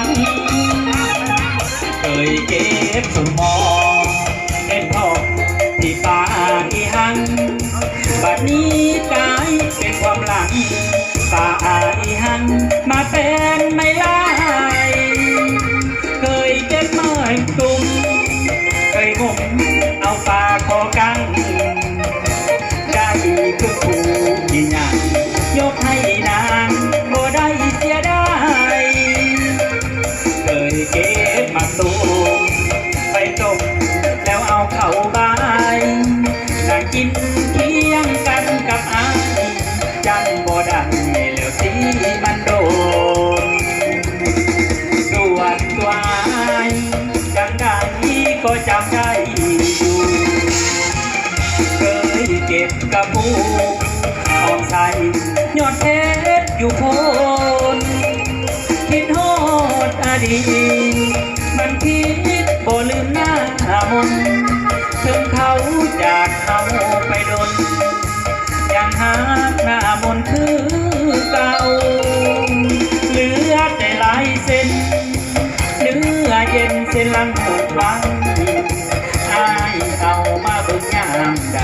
งเคยเก็บสมองเห็นพ่อที่ป่าอีหังบัดนี้กลายเป็นความหลังป่าอีหังมาเป็นไม่ลายเคยเก็บไม้ตุ่มเคยผมเอาปลาคอกังได้คือผู้ที่ยังยกให้นางบ่ได้เสียดายเคยเก็บมาตุ่มไปต้มแล้วเอาเข้าบายนั่งกินเคียงกันกับอายจังบ่ได้แล้วสิมันโดนส่วนตัวอายจังได้ก็จำได้อยู่เคยเก็บกระปูออมใส่ยอดเพชรอยู่โคนคิดฮอดอดีตมันคิดบ่ลืมหน้ามนถึงเขาจากเขาไปดนยังหาหน้ามนคือเก่าเหลือแต่ลายเส้นเนื้อเย็นเส้นลังผูกไว้อายเอามาเบิ่งยามใด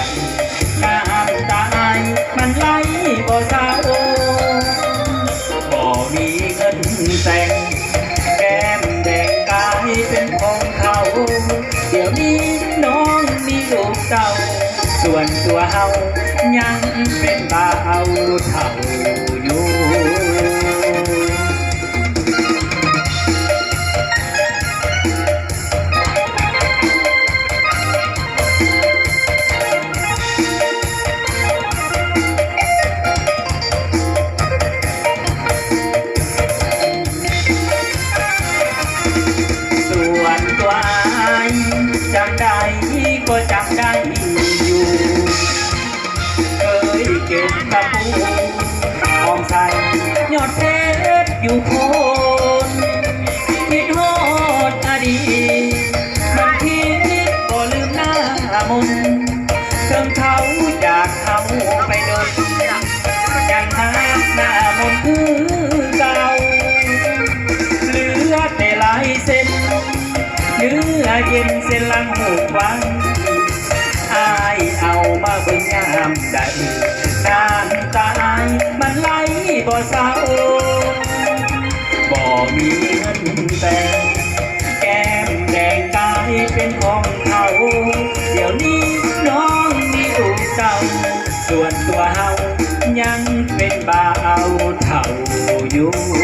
น้ำตาอายมันไหลบ่เศร้าบ่มีเงินแต่งแก้มแดงกายเป็นของเขาเดี๋ยวนี้น้องมีลูกเต้าส่วนตัวเฮายังเป็นบ่าวเฒ่าอยู่จำได้ก็จำได้อยู่เคยเก็บกระปูหอมใส่ยอดเพชรอยู่โคนคิดฮอดอดีตมันคิดก็ลืมหน้ามนเชิงเขาจากเขาไปเดินยังหาหน้ามนคือเก่าเหลือแต่ลายเส้นเนื้อเย็นเส้นลังหูฟังอายเอามาเบิ่งยามใดน้ำตาอายมันไหลบ่เศร้าบ่มีเงินแต่งแก้มแดงกายเป็นของเขาเดี๋ยวนี้น้องมีลูกเต้าส่วนตัวเฮายังเป็นบ่าวเฒ่าอยู่